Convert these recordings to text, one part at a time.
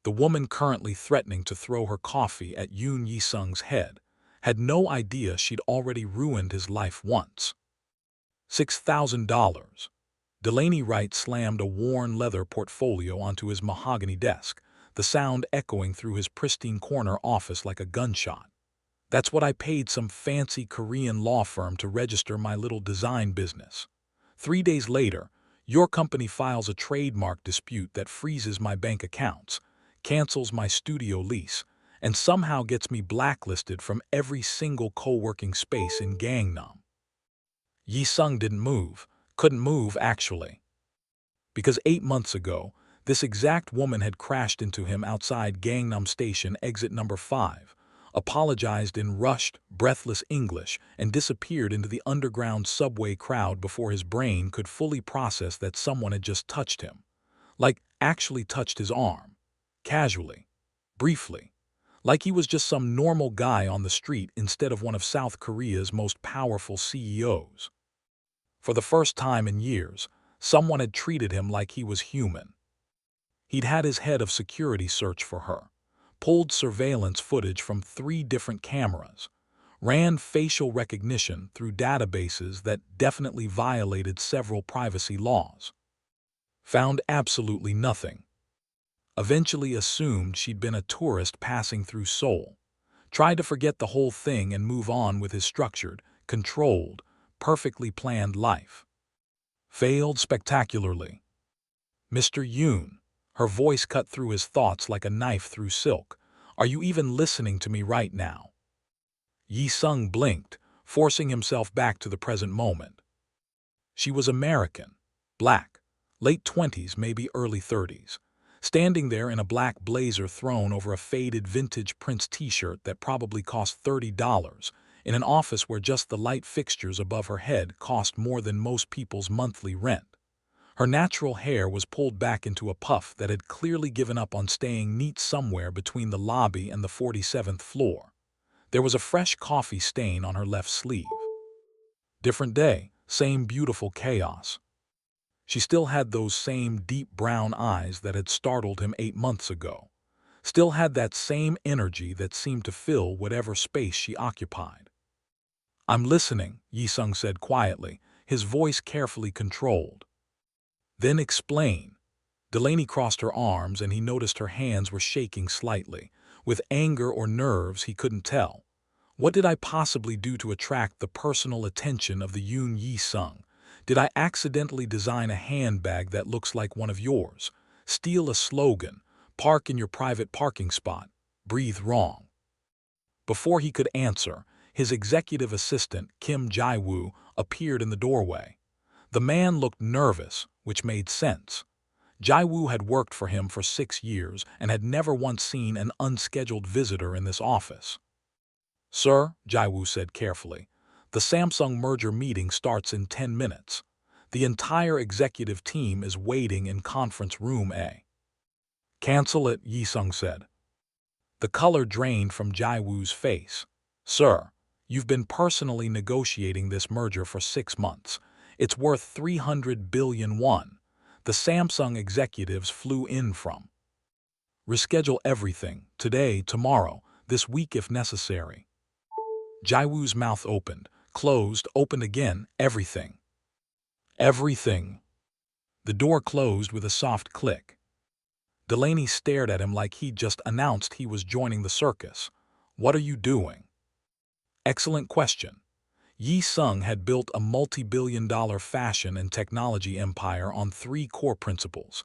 the woman currently threatening to throw her coffee at Yoon Jae-sung's head, had no idea she'd already ruined his life once. $6,000. Delaney Wright slammed a worn leather portfolio onto his mahogany desk, the sound echoing through his pristine corner office like a gunshot. That's what I paid some fancy Korean law firm to register my little design business. 3 days later, your company files a trademark dispute that freezes my bank accounts, cancels my studio lease, and somehow gets me blacklisted from every single co-working space in Gangnam. Jae-sung didn't move, couldn't move actually. Because 8 months ago, this exact woman had crashed into him outside Gangnam Station exit number 5, apologized in rushed, breathless English, and disappeared into the underground subway crowd before his brain could fully process that someone had just touched him. Like, actually touched his arm. Casually. Briefly. Like he was just some normal guy on the street instead of one of South Korea's most powerful CEOs. For the first time in years, someone had treated him like he was human. He'd had his head of security search for her, pulled surveillance footage from 3 different cameras, ran facial recognition through databases that definitely violated several privacy laws. Found absolutely nothing. Eventually assumed she'd been a tourist passing through Seoul. Tried to forget the whole thing and move on with his structured, controlled, perfectly planned life. Failed spectacularly. Mr. Yoon, her voice cut through his thoughts like a knife through silk. Are you even listening to me right now? Jae-sung blinked, forcing himself back to the present moment. She was American, black, late 20s, maybe early 30s, standing there in a black blazer thrown over a faded vintage Prince t-shirt that probably cost $30, in an office where just the light fixtures above her head cost more than most people's monthly rent. Her natural hair was pulled back into a puff that had clearly given up on staying neat somewhere between the lobby and the 47th floor. There was a fresh coffee stain on her left sleeve. Different day, same beautiful chaos. She still had those same deep brown eyes that had startled him 8 months ago. Still had that same energy that seemed to fill whatever space she occupied. I'm listening, Jae-sung said quietly, his voice carefully controlled. Then explain. Delaney crossed her arms and he noticed her hands were shaking slightly, with anger or nerves he couldn't tell. What did I possibly do to attract the personal attention of the Yoon Jae-sung? Did I accidentally design a handbag that looks like one of yours? Steal a slogan? Park in your private parking spot? Breathe wrong? Before he could answer, his executive assistant, Kim Jae-woo, appeared in the doorway. The man looked nervous, which made sense. Jae-woo had worked for him for 6 years and had never once seen an unscheduled visitor in this office. Sir, Jae-woo said carefully, the Samsung merger meeting starts in 10 minutes. The entire executive team is waiting in conference room A. Cancel it, Jae-sung said. The color drained from Jae-woo's face. Sir, you've been personally negotiating this merger for 6 months. It's worth 300 billion won. The Samsung executives flew in from. Reschedule everything, today, tomorrow, this week if necessary. Jae-woo's mouth opened, closed, opened again, everything. Everything. The door closed with a soft click. Delaney stared at him like he'd just announced he was joining the circus. What are you doing? Excellent question. Jae-sung had built a multi-billion-dollar fashion and technology empire on 3 core principles: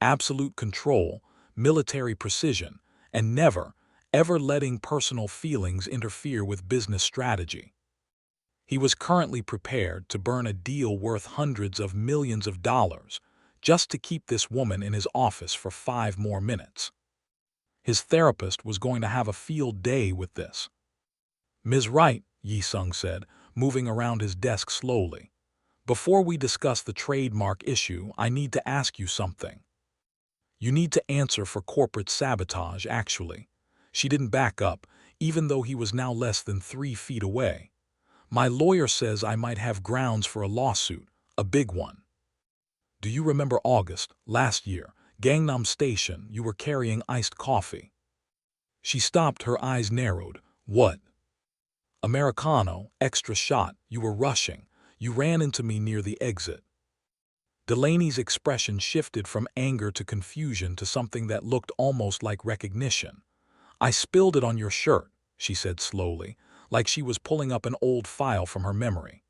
absolute control, military precision, and never, ever letting personal feelings interfere with business strategy. He was currently prepared to burn a deal worth hundreds of millions of dollars just to keep this woman in his office for 5 more minutes. His therapist was going to have a field day with this. Ms. Wright, Jae-sung said, moving around his desk slowly. Before we discuss the trademark issue, I need to ask you something. You need to answer for corporate sabotage, actually. She didn't back up, even though he was now less than 3 feet away. My lawyer says I might have grounds for a lawsuit, a big one. Do you remember August, last year, Gangnam Station, you were carrying iced coffee. She stopped, her eyes narrowed. What? Americano, extra shot, you were rushing. You ran into me near the exit. Delaney's expression shifted from anger to confusion to something that looked almost like recognition. I spilled it on your shirt, she said slowly, like she was pulling up an old file from her memory.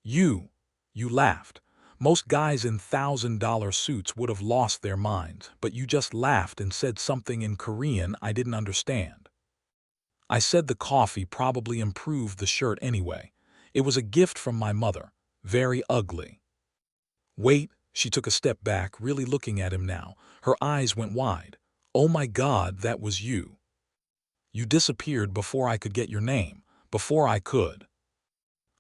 You laughed. Most guys in $1,000 suits would have lost their minds, but you just laughed and said something in Korean I didn't understand. I said the coffee probably improved the shirt anyway. It was a gift from my mother. Very ugly. Wait, she took a step back, really looking at him now. Her eyes went wide. Oh my God, that was you. You disappeared before I could get your name, before I could.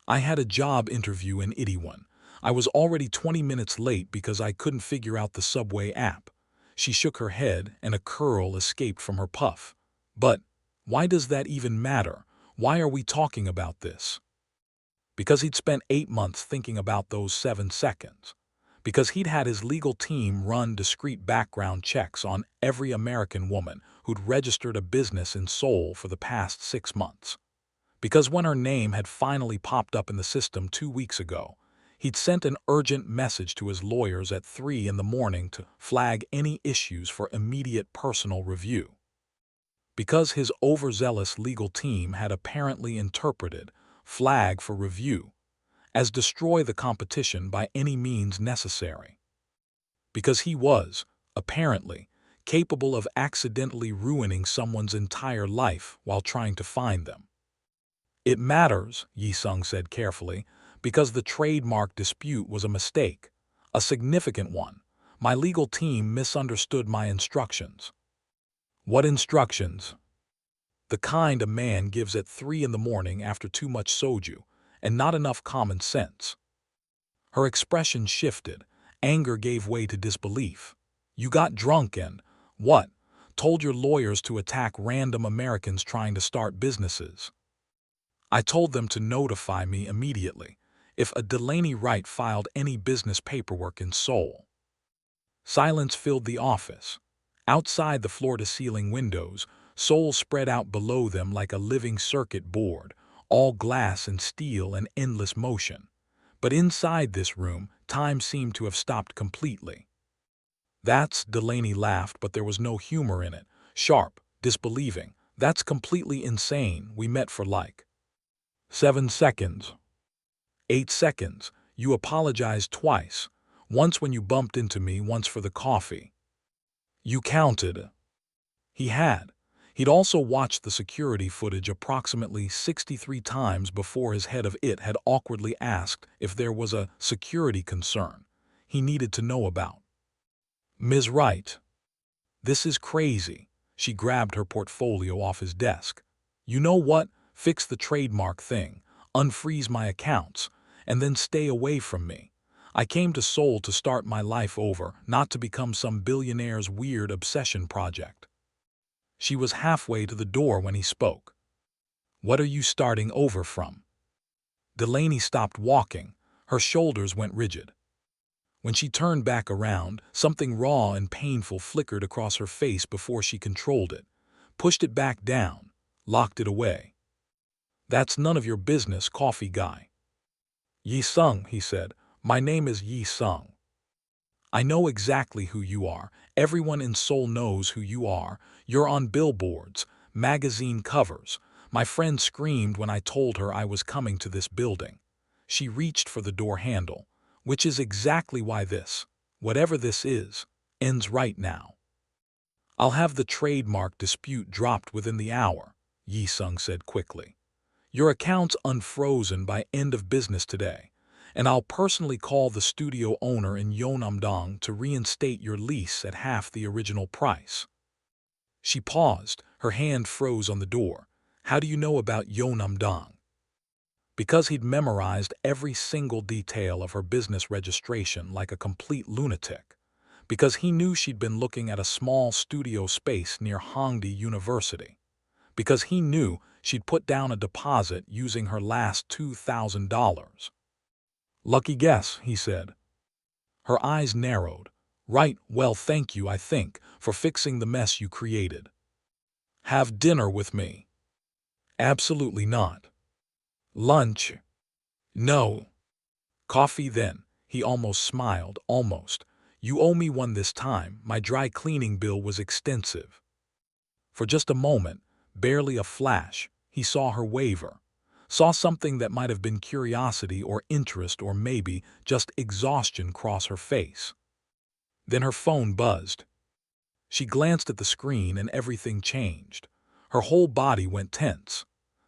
I had a job interview in Itaewon. I was already 20 minutes late because I couldn't figure out the subway app. She shook her head and a curl escaped from her puff. But why does that even matter? Why are we talking about this? Because he'd spent 8 months thinking about those 7 seconds. Because he'd had his legal team run discreet background checks on every American woman who'd registered a business in Seoul for the past 6 months. Because when her name had finally popped up in the system 2 weeks ago, he'd sent an urgent message to his lawyers at 3 in the morning to flag any issues for immediate personal review. Because his overzealous legal team had apparently interpreted flag for review as destroy the competition by any means necessary. Because he was, apparently, capable of accidentally ruining someone's entire life while trying to find them. It matters, Jae-sung said carefully, because the trademark dispute was a mistake, a significant one. My legal team misunderstood my instructions. What instructions? The kind a man gives at 3 in the morning after too much soju, and not enough common sense. Her expression shifted. Anger gave way to disbelief. You got drunk and, what, told your lawyers to attack random Americans trying to start businesses. I told them to notify me immediately if a Delaney Wright filed any business paperwork in Seoul. Silence filled the office. Outside the floor-to-ceiling windows, Seoul spread out below them like a living circuit board, all glass and steel and endless motion. But inside this room, time seemed to have stopped completely. That's, Delaney laughed, but there was no humor in it. Sharp, disbelieving. That's completely insane. We met for like 7 seconds. 8 seconds. You apologized twice. Once when you bumped into me, once for the coffee. You counted. He had. He'd also watched the security footage approximately 63 times before his head of it had awkwardly asked if there was a security concern he needed to know about. Ms. Wright. This is crazy. She grabbed her portfolio off his desk. You know what? Fix the trademark thing, unfreeze my accounts, and then stay away from me. I came to Seoul to start my life over, not to become some billionaire's weird obsession project. She was halfway to the door when he spoke. What are you starting over from? Delaney stopped walking. Her shoulders went rigid. When she turned back around, something raw and painful flickered across her face before she controlled it, pushed it back down, locked it away. That's none of your business, coffee guy. Jae-sung, he said. My name is Jae-sung. I know exactly who you are. Everyone in Seoul knows who you are. You're on billboards, magazine covers. My friend screamed when I told her I was coming to this building. She reached for the door handle, which is exactly why this, whatever this is, ends right now. I'll have the trademark dispute dropped within the hour, Jae-sung said quickly. Your account's unfrozen by end of business today, and I'll personally call the studio owner in Yeonnam-dong to reinstate your lease at half the original price. She paused, her hand froze on the door. How do you know about Yeonnam-dong? Because he'd memorized every single detail of her business registration like a complete lunatic. Because he knew she'd been looking at a small studio space near Hongdae University. Because he knew she'd put down a deposit using her last $2,000. Lucky guess, he said. Her eyes narrowed. Right, well thank you, I think, for fixing the mess you created. Have dinner with me. Absolutely not. Lunch? No. Coffee then. He almost smiled, almost. You owe me one this time. My dry cleaning bill was extensive. For just a moment, barely a flash, he saw her waver. Saw something that might have been curiosity or interest or maybe just exhaustion cross her face. Then her phone buzzed. She glanced at the screen and everything changed. Her whole body went tense.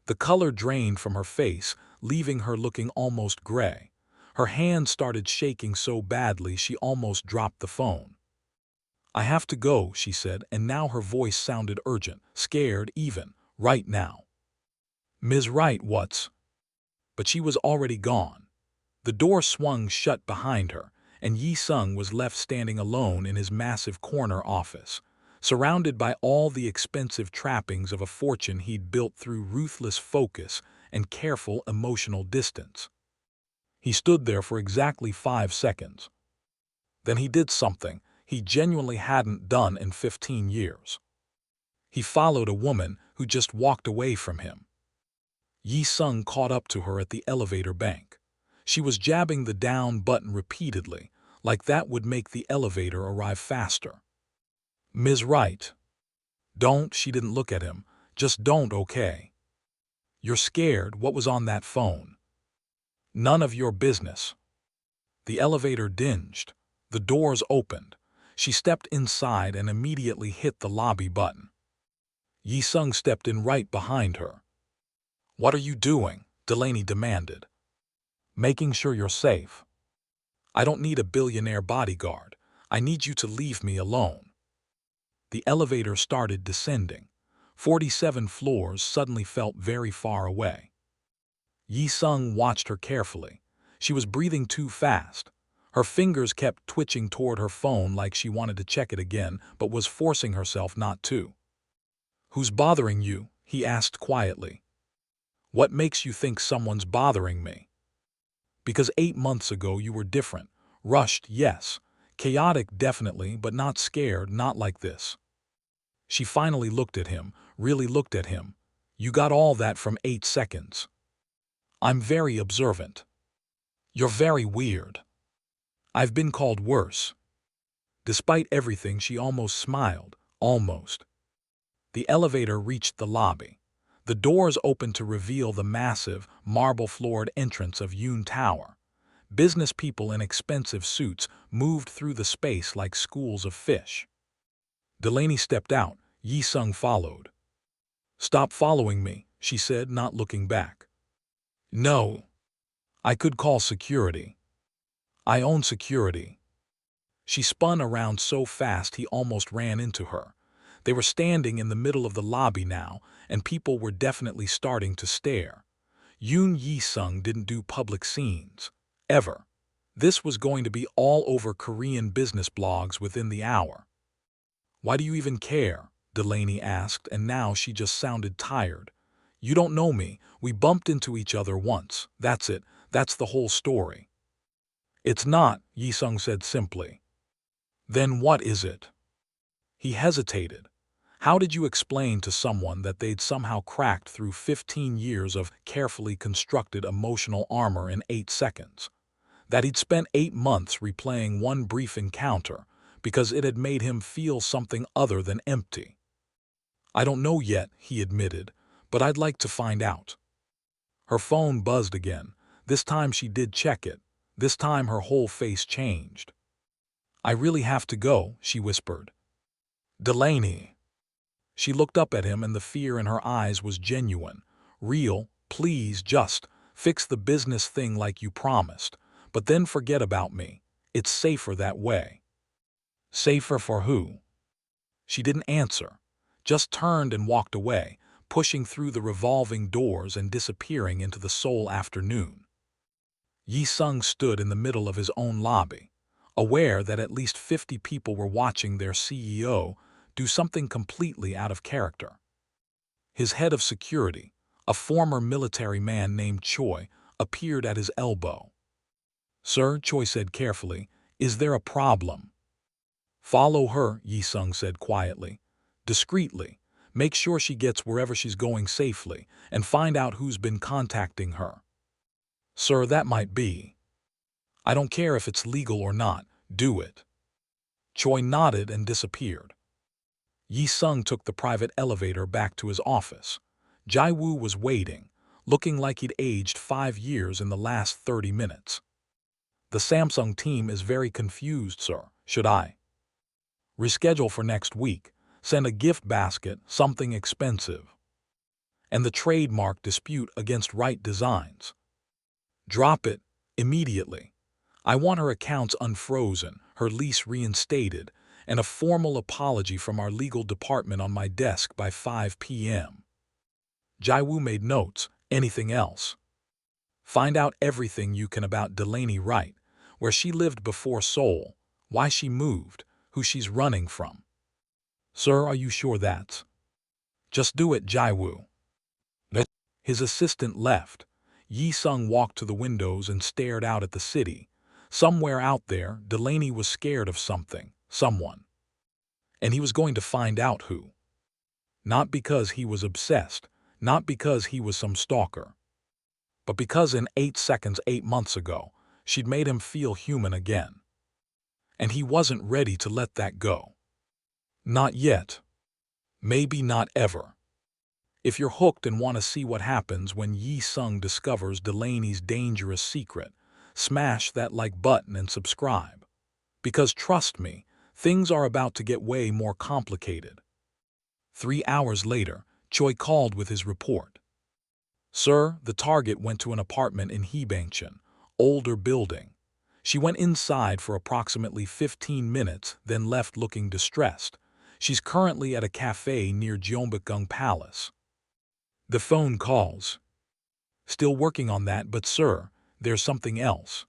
The color drained from her face, leaving her looking almost gray. Her hand started shaking so badly she almost dropped the phone. I have to go, she said, and now her voice sounded urgent, scared even, right now. Ms. Wright, what's? But she was already gone. The door swung shut behind her, and Yi-sung was left standing alone in his massive corner office, surrounded by all the expensive trappings of a fortune he'd built through ruthless focus and careful emotional distance. He stood there for exactly 5 seconds. Then he did something he genuinely hadn't done in 15 years. He followed a woman who just walked away from him. Yi-sung caught up to her at the elevator bank. She was jabbing the down button repeatedly, like that would make the elevator arrive faster. Ms. Wright. Don't, she didn't look at him. Just don't, okay? You're scared. What was on that phone? None of your business. The elevator dinged. The doors opened. She stepped inside and immediately hit the lobby button. Yi-sung stepped in right behind her. What are you doing? Delaney demanded. Making sure you're safe. I don't need a billionaire bodyguard. I need you to leave me alone. The elevator started descending. 47 floors suddenly felt very far away. Yi-sung watched her carefully. She was breathing too fast. Her fingers kept twitching toward her phone like she wanted to check it again, but was forcing herself not to. Who's bothering you? He asked quietly. What makes you think someone's bothering me? Because 8 months ago you were different. Rushed, yes. Chaotic, definitely, but not scared, not like this. She finally looked at him, really looked at him. You got all that from 8 seconds. I'm very observant. You're very weird. I've been called worse. Despite everything, she almost smiled, almost. The elevator reached the lobby. The doors opened to reveal the massive, marble-floored entrance of Yoon Tower. Business people in expensive suits moved through the space like schools of fish. Delaney stepped out. Yi-sung followed. Stop following me, she said, not looking back. No. I could call security. I own security. She spun around so fast he almost ran into her. They were standing in the middle of the lobby now, and people were definitely starting to stare. Yoon Jae-sung didn't do public scenes. Ever. This was going to be all over Korean business blogs within the hour. Why do you even care? Delaney asked, and now she just sounded tired. You don't know me. We bumped into each other once. That's it. That's the whole story. It's not, Yi-sung said simply. Then what is it? He hesitated. How did you explain to someone that they'd somehow cracked through 15 years of carefully constructed emotional armor in 8 seconds? That he'd spent 8 months replaying one brief encounter because it had made him feel something other than empty? I don't know yet, he admitted, but I'd like to find out. Her phone buzzed again. This time she did check it. This time her whole face changed. I really have to go, she whispered. Delaney. She looked up at him and the fear in her eyes was genuine. Real. Please just fix the business thing like you promised, but then forget about me. It's safer that way. Safer for who? She didn't answer, just turned and walked away, pushing through the revolving doors and disappearing into the Seoul afternoon. Yi-sung stood in the middle of his own lobby, aware that at least 50 people were watching their CEO do something completely out of character. His head of security, a former military man named Choi, appeared at his elbow. Sir, Choi said carefully, is there a problem? Follow her, Yi-sung said quietly. Discreetly. Make sure she gets wherever she's going safely, and find out who's been contacting her. Sir, that might be. I don't care if it's legal or not. Do it. Choi nodded and disappeared. Yi-sung took the private elevator back to his office. Jae-woo was waiting, looking like he'd aged 5 years in the last 30 minutes. The Samsung team is very confused, sir. Should I reschedule for next week? Send a gift basket, something expensive. And the trademark dispute against Wright Designs. Drop it immediately. I want her accounts unfrozen, her lease reinstated, and a formal apology from our legal department on my desk by 5 p.m. Jae-woo made notes. Anything else? Find out everything you can about Delaney Wright, where she lived before Seoul, why she moved, who she's running from. Sir, are you sure that's? Just do it, Jae-woo. His assistant left. Yi-sung walked to the windows and stared out at the city. Somewhere out there, Delaney was scared of something, someone. And he was going to find out who. Not because he was obsessed, not because he was some stalker, but because in 8 seconds 8 months ago, she'd made him feel human again. And he wasn't ready to let that go. Not yet. Maybe not ever. If you're hooked and want to see what happens when Yi-sung discovers Delaney's dangerous secret, smash that like button and subscribe. Because trust me, things are about to get way more complicated. 3 hours later, Choi called with his report. Sir, the target went to an apartment in Heebangcheon, older building. She went inside for approximately 15 minutes, then left looking distressed. She's currently at a cafe near Gyeongbokgung Palace. The phone calls. Still working on that, but sir, there's something else.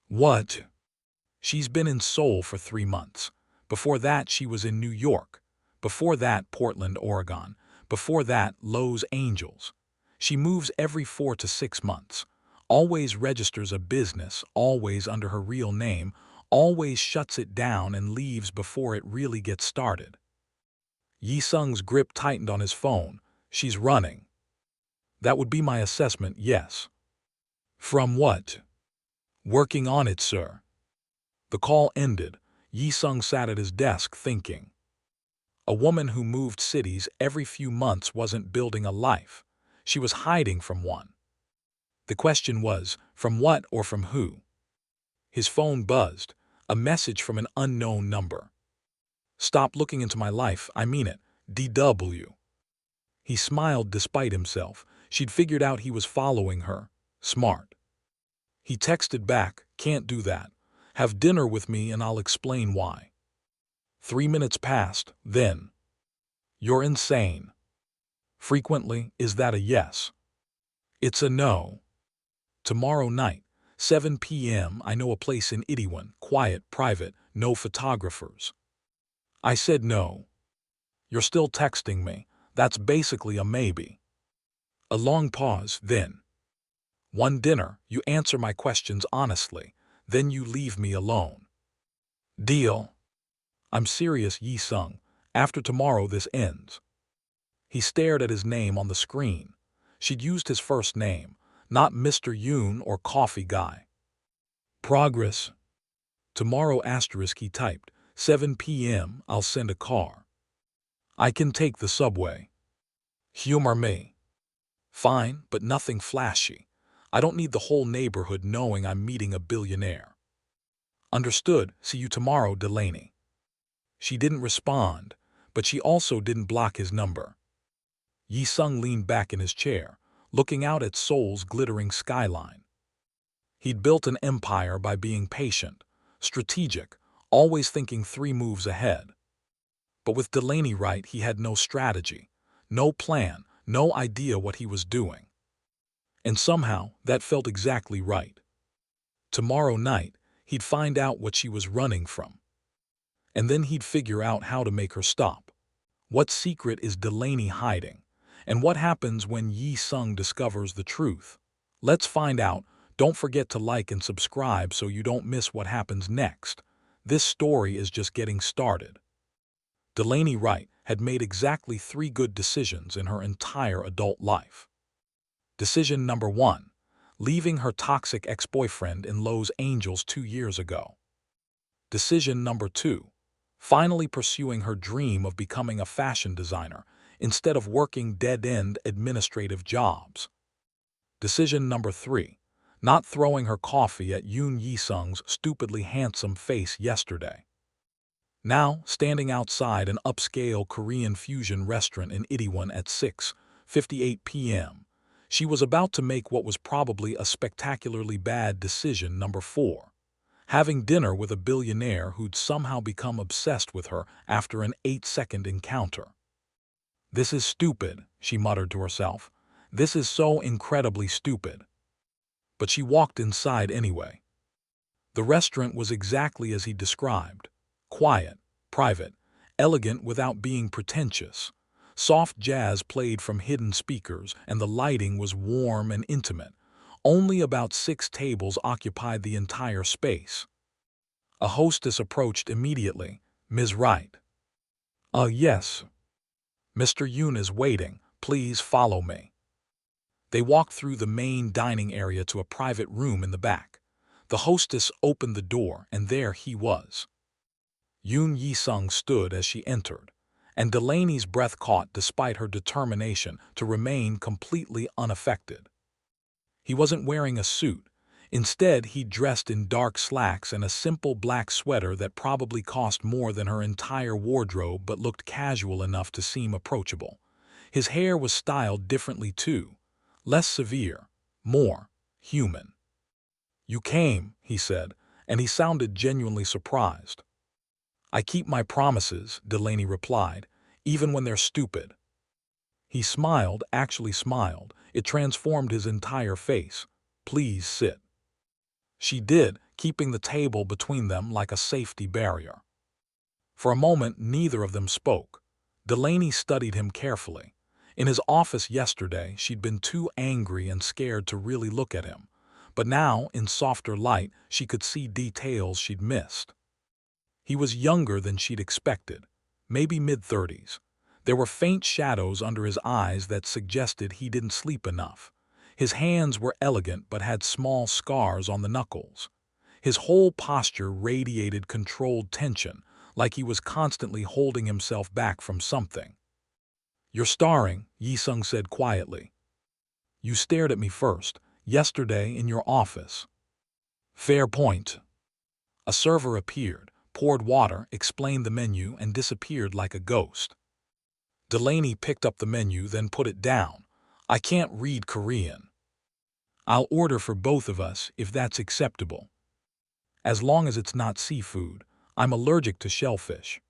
What? She's been in Seoul for 3 months. Before that, she was in New York. Before that, Portland, Oregon. Before that, Los Angeles. She moves every 4 to 6 months. Always registers a business, always under her real name, always shuts it down and leaves before it really gets started. Yi-sung's grip tightened on his phone. She's running. That would be my assessment, yes. From what? Working on it, sir. The call ended. Yi-sung sat at his desk thinking. A woman who moved cities every few months wasn't building a life. She was hiding from one. The question was, from what or from who? His phone buzzed. A message from an unknown number. Stop looking into my life, I mean it. DW. He smiled despite himself. She'd figured out he was following her. Smart. He texted back, can't do that. Have dinner with me and I'll explain why. 3 minutes passed, then. You're insane. Frequently, is that a yes? It's a no. Tomorrow night, 7 p.m. I know a place in Itaewon, quiet, private, no photographers. I said no. You're still texting me. That's basically a maybe. A long pause, then. One dinner, you answer my questions honestly, then you leave me alone. Deal. I'm serious, Yi-sung. After tomorrow this ends. He stared at his name on the screen. She'd used his first name, not Mr. Yoon or Coffee Guy. Progress. Tomorrow asterisk he typed, 7 p.m. I'll send a car. I can take the subway. Humor me. Fine, but nothing flashy. I don't need the whole neighborhood knowing I'm meeting a billionaire. Understood. See you tomorrow, Delaney. She didn't respond, but she also didn't block his number. Yi-sung leaned back in his chair, looking out at Seoul's glittering skyline. He'd built an empire by being patient, strategic, always thinking 3 moves ahead. But with Delaney Wright, he had no strategy, no plan, no idea what he was doing. And somehow, that felt exactly right. Tomorrow night, he'd find out what she was running from. And then he'd figure out how to make her stop. What secret is Delaney hiding? And what happens when Yi-sung discovers the truth? Let's find out. Don't forget to like and subscribe so you don't miss what happens next. This story is just getting started. Delaney Wright had made exactly 3 good decisions in her entire adult life. Decision number 1. Leaving her toxic ex-boyfriend in Los Angeles 2 years ago. Decision number 2. Finally pursuing her dream of becoming a fashion designer instead of working dead-end administrative jobs. Decision number 3. Not throwing her coffee at Yoon Jae-sung's stupidly handsome face yesterday. Now, standing outside an upscale Korean fusion restaurant in Itaewon at 6:58 p.m., she was about to make what was probably a spectacularly bad decision number 4. Having dinner with a billionaire who'd somehow become obsessed with her after an 8-second encounter. "This is stupid," she muttered to herself. "This is so incredibly stupid." But she walked inside anyway. The restaurant was exactly as he described. Quiet, private, elegant without being pretentious. Soft jazz played from hidden speakers, and the lighting was warm and intimate. Only about 6 tables occupied the entire space. A hostess approached immediately. "Ms. Wright." Yes. "Mr. Yoon is waiting. Please follow me." They walked through the main dining area to a private room in the back. The hostess opened the door, and there he was. Yoon Jae-sung stood as she entered, and Delaney's breath caught despite her determination to remain completely unaffected. He wasn't wearing a suit. Instead, he dressed in dark slacks and a simple black sweater that probably cost more than her entire wardrobe but looked casual enough to seem approachable. His hair was styled differently too. Less severe, more human. "You came," he said, and he sounded genuinely surprised. "I keep my promises," Delaney replied, "even when they're stupid." He smiled, actually smiled. It transformed his entire face. "Please sit." She did, keeping the table between them like a safety barrier. For a moment, neither of them spoke. Delaney studied him carefully. In his office yesterday, she'd been too angry and scared to really look at him. But now, in softer light, she could see details she'd missed. He was younger than she'd expected, maybe mid-30s. There were faint shadows under his eyes that suggested he didn't sleep enough. His hands were elegant but had small scars on the knuckles. His whole posture radiated controlled tension, like he was constantly holding himself back from something. "You're starring," Jae-sung said quietly. "You stared at me first, yesterday in your office." "Fair point." A server appeared, poured water, explained the menu, and disappeared like a ghost. Delaney picked up the menu, then put it down. "I can't read Korean." "I'll order for both of us, if that's acceptable." "As long as it's not seafood. I'm allergic to shellfish."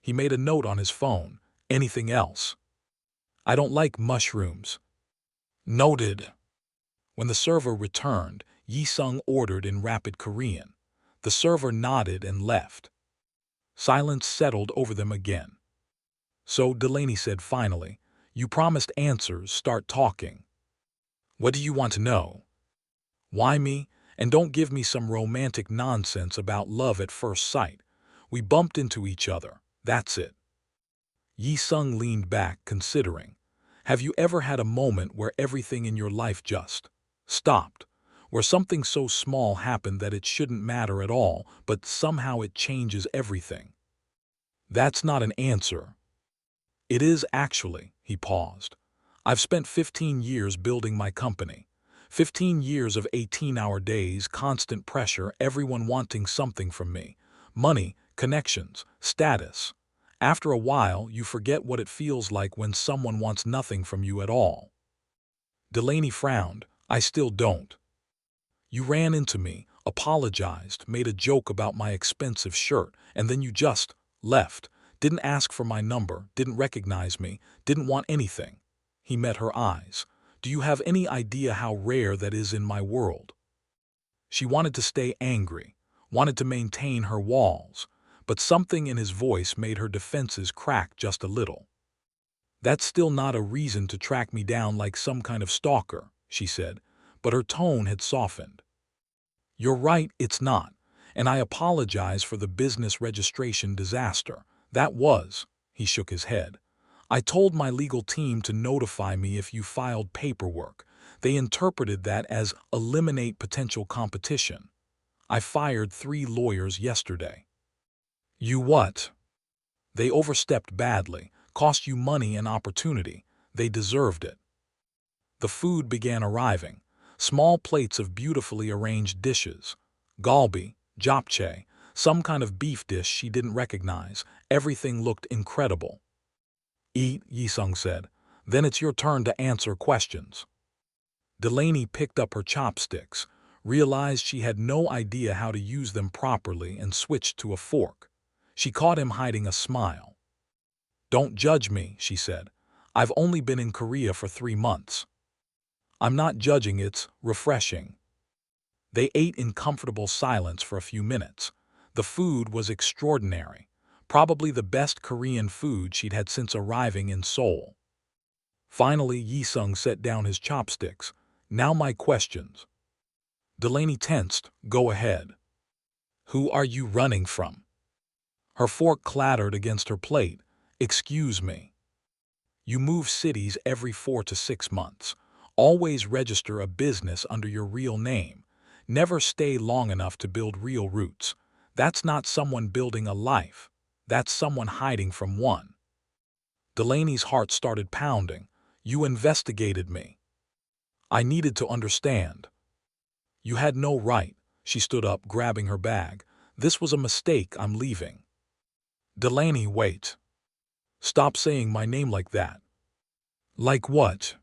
He made a note on his phone. "Anything else?" "I don't like mushrooms." "Noted." When the server returned, Jae-sung ordered in rapid Korean. The server nodded and left. Silence settled over them again. "So," Delaney said finally, "you promised answers, start talking." "What do you want to know?" "Why me? And don't give me some romantic nonsense about love at first sight. We bumped into each other, that's it." Jae-sung leaned back, considering. "Have you ever had a moment where everything in your life just stopped? Where something so small happened that it shouldn't matter at all, but somehow it changes everything?" "That's not an answer." "It is actually." He paused. "I've spent 15 years building my company. 15 years of 18-hour days, constant pressure, everyone wanting something from me. Money, connections, status. After a while, you forget what it feels like when someone wants nothing from you at all." Delaney frowned. "I still don't." "You ran into me, apologized, made a joke about my expensive shirt, and then you just left. Didn't ask for my number, didn't recognize me, didn't want anything." He met her eyes. "Do you have any idea how rare that is in my world?" She wanted to stay angry, wanted to maintain her walls, but something in his voice made her defenses crack just a little. "That's still not a reason to track me down like some kind of stalker," she said, but her tone had softened. "You're right, it's not. And I apologize for the business registration disaster. That was, he shook his head. I told my legal team to notify me if you filed paperwork. They interpreted that as eliminate potential competition. I fired 3 lawyers yesterday. You what? They overstepped badly, cost you money and opportunity. They deserved it. The food began arriving. Small plates of beautifully arranged dishes. Galbi, japchae, some kind of beef dish she didn't recognize. Everything looked incredible. Eat, Jae-sung said. Then it's your turn to answer questions. Delaney picked up her chopsticks, realized she had no idea how to use them properly, and switched to a fork. She caught him hiding a smile. Don't judge me, she said. I've only been in Korea for 3 months. I'm not judging, it's refreshing. They ate in comfortable silence for a few minutes. The food was extraordinary, probably the best Korean food she'd had since arriving in Seoul. Finally, Jae-sung set down his chopsticks. Now my questions. Delaney tensed. Go ahead. Who are you running from? Her fork clattered against her plate. Excuse me. You move cities every 4 to 6 months. Always register a business under your real name. Never stay long enough to build real roots. That's not someone building a life. That's someone hiding from one. Delaney's heart started pounding. You investigated me. I needed to understand. You had no right. She stood up, grabbing her bag. This was a mistake. I'm leaving. Delaney, wait. Stop saying my name like that. Like what?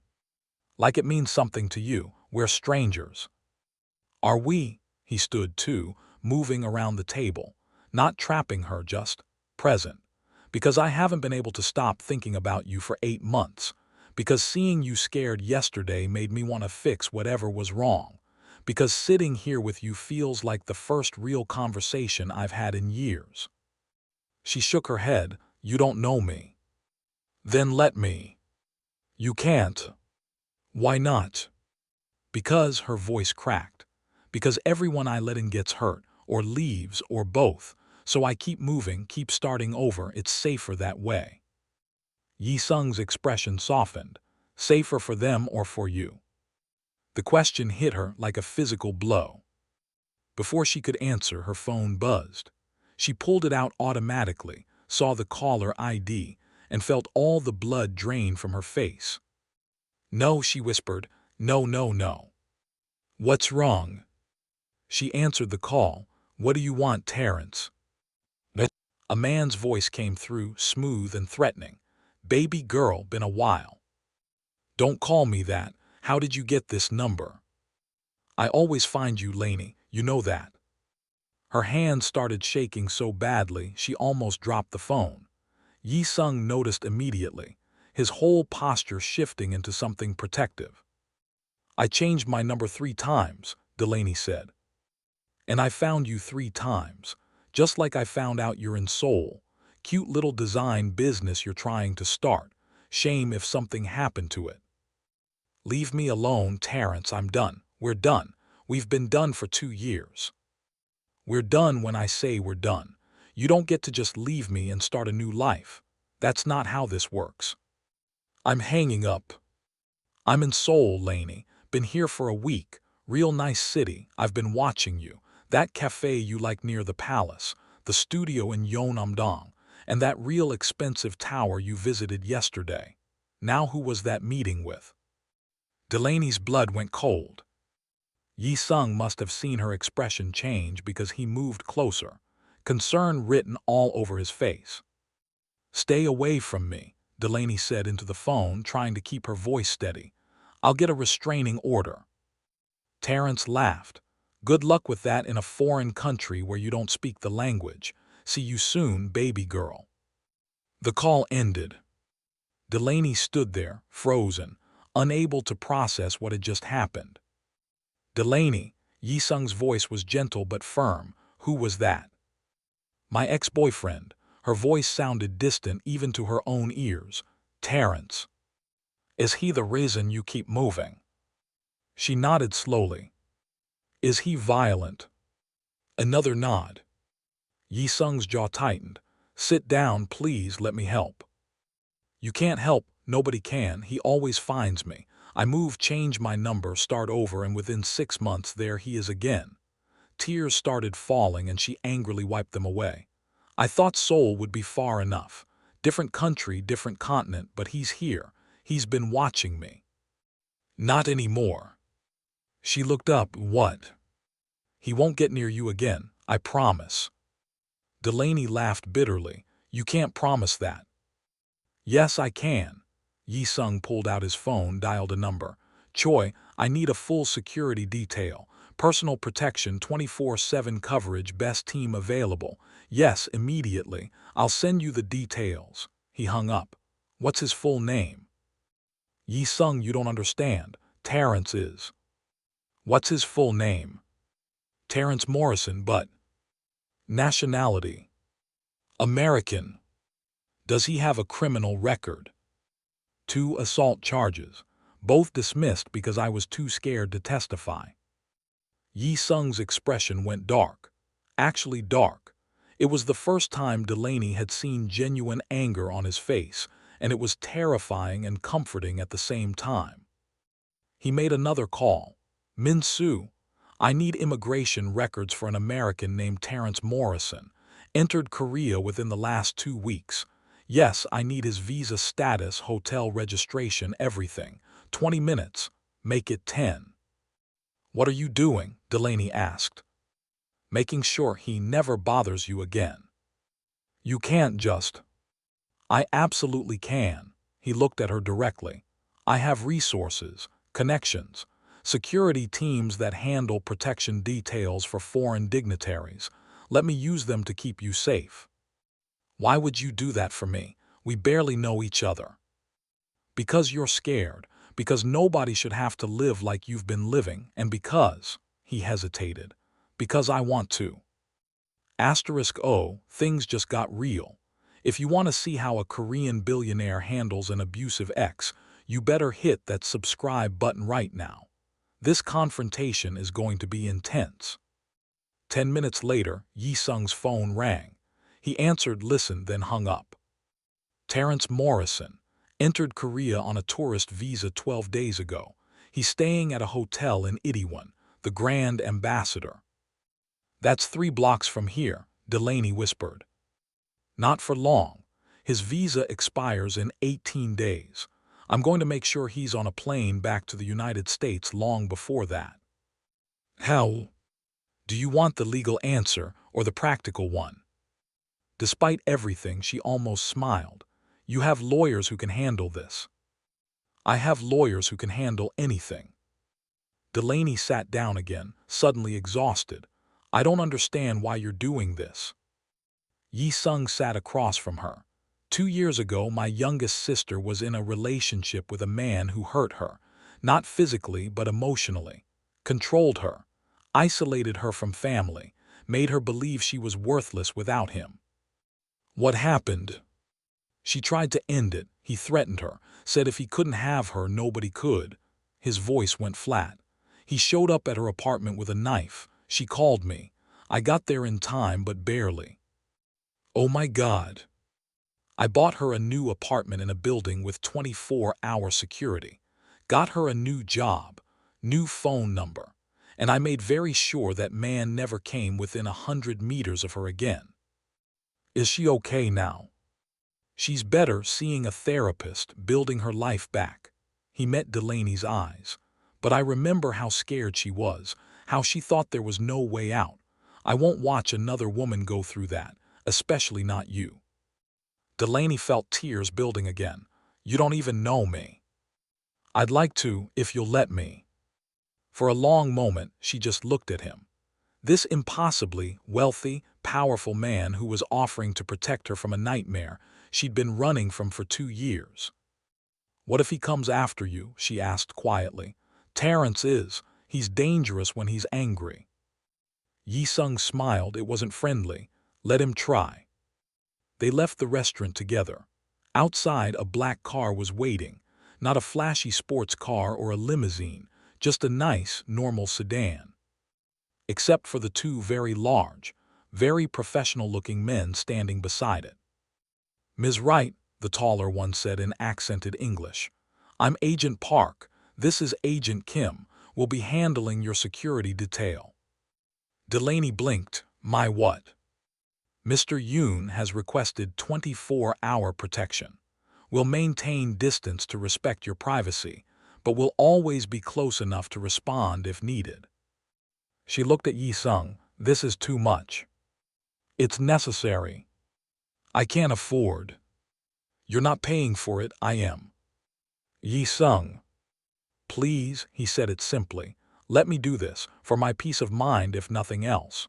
Like it means something to you. We're strangers. Are we? He stood too, moving around the table. Not trapping her, just present. Because I haven't been able to stop thinking about you for 8 months. Because seeing you scared yesterday made me want to fix whatever was wrong. Because sitting here with you feels like the first real conversation I've had in years. She shook her head. You don't know me. Then let me. You can't. Why not? Because, her voice cracked. Because everyone I let in gets hurt, or leaves, or both. So I keep moving, keep starting over. It's safer that way. Jae-sung's expression softened. Safer for them or for you? The question hit her like a physical blow. Before she could answer, her phone buzzed. She pulled it out automatically, saw the caller ID, and felt all the blood drain from her face. No, she whispered. No, no, no. What's wrong? She answered the call. What do you want, Terrence? A man's voice came through, smooth and threatening. Baby girl, been a while. Don't call me that. How did you get this number? I always find you, Laney. You know that. Her hand started shaking so badly she almost dropped the phone. Jae-sung noticed immediately, his whole posture shifting into something protective. I changed my number 3 times, Delaney said. And I found you 3 times. Just like I found out you're in Seoul. Cute little design business you're trying to start. Shame if something happened to it. Leave me alone, Terrence. I'm done. We're done. We've been done for 2 years. We're done when I say we're done. You don't get to just leave me and start a new life. That's not how this works. I'm hanging up. I'm in Seoul, Laney. Been here for a week. Real nice city. I've been watching you. That cafe you like near the palace, the studio in Yeonam-dong, and that real expensive tower you visited yesterday. Now who was that meeting with? Delaney's blood went cold. Jae-sung must have seen her expression change because he moved closer, concern written all over his face. Stay away from me, Delaney said into the phone, trying to keep her voice steady. I'll get a restraining order. Terrence laughed. Good luck with that in a foreign country where you don't speak the language. See you soon, baby girl. The call ended. Delaney stood there, frozen, unable to process what had just happened. Delaney, Jae-sung's voice was gentle but firm. Who was that? My ex-boyfriend. Her voice sounded distant even to her own ears. Terrence. Is he the reason you keep moving? She nodded slowly. Is he violent? Another nod. Yi-sung's jaw tightened. Sit down, please, let me help. You can't help, nobody can, he always finds me. I move, change my number, start over, and within 6 months there he is again. Tears started falling and she angrily wiped them away. I thought Seoul would be far enough. Different country, different continent, but he's here. He's been watching me. Not anymore. She looked up. What? He won't get near you again, I promise. Delaney laughed bitterly. You can't promise that. Yes, I can. Yi-sung pulled out his phone, dialed a number. Choi, I need a full security detail. Personal protection, 24/7 coverage, best team available. Yes, immediately. I'll send you the details. He hung up. What's his full name? Yi-sung, you don't understand. Terrence is. What's his full name? Terrence Morrison, but. Nationality? American. Does he have a criminal record? 2 assault charges, both dismissed because I was too scared to testify. Yi-sung's expression went dark. Actually dark. It was the first time Delaney had seen genuine anger on his face, and it was terrifying and comforting at the same time. He made another call. Min-soo, I need immigration records for an American named Terrence Morrison. Entered Korea within the last 2 weeks. Yes, I need his visa status, hotel registration, everything. 20 minutes. Make it 10. What are you doing? Delaney asked. Making sure he never bothers you again. You can't just. I absolutely can. He looked at her directly. I have resources, connections, security teams that handle protection details for foreign dignitaries. Let me use them to keep you safe. Why would you do that for me? We barely know each other. Because you're scared, because nobody should have to live like you've been living, and because, he hesitated, because I want to. *O, things just got real. If you want to see how a Korean billionaire handles an abusive ex, you better hit that subscribe button right now. This confrontation is going to be intense. 10 minutes later, Yi-sung's phone rang. He answered, listened, then hung up. Terrence Morrison entered Korea on a tourist visa 12 days ago. He's staying at a hotel in Itaewon, the Grand Ambassador. That's 3 blocks from here, Delaney whispered. Not for long. His visa expires in 18 days. I'm going to make sure he's on a plane back to the United States long before that. How? Do you want the legal answer or the practical one? Despite everything, she almost smiled. You have lawyers who can handle this. I have lawyers who can handle anything. Delaney sat down again, suddenly exhausted. I don't understand why you're doing this. Yi-sung sat across from her. 2 years ago, my youngest sister was in a relationship with a man who hurt her, not physically but emotionally, controlled her, isolated her from family, made her believe she was worthless without him. What happened? She tried to end it. He threatened her, said if he couldn't have her, nobody could. His voice went flat. He showed up at her apartment with a knife. She called me. I got there in time, but barely. Oh my God. I bought her a new apartment in a building with 24-hour security, got her a new job, new phone number, and I made very sure that man never came within 100 meters of her again. Is she okay now? She's better, seeing a therapist, building her life back. He met Delaney's eyes. But I remember how scared she was, how she thought there was no way out. I won't watch another woman go through that, especially not you. Delaney felt tears building again. You don't even know me. I'd like to, if you'll let me. For a long moment, she just looked at him. This impossibly wealthy, powerful man who was offering to protect her from a nightmare she'd been running from for 2 years. What if he comes after you? She asked quietly. Terrence is. He's dangerous when he's angry. Yi-sung smiled. It wasn't friendly. Let him try. They left the restaurant together. Outside, a black car was waiting. Not a flashy sports car or a limousine, just a nice, normal sedan. except for the two very large, very professional-looking men standing beside it. "Ms. Wright," the taller one said in accented English, "I'm Agent Park. This is Agent Kim. We'll be handling your security detail." Delaney blinked. "My what?" "Mr. Yoon has requested 24-hour protection. We'll maintain distance to respect your privacy, but we'll always be close enough to respond if needed." She looked at Jae-sung. "This is too much." "It's necessary. I can't afford." "You're not paying for it, I am." "Jae-sung, please," he said it simply, "let me do this, for my peace of mind if nothing else."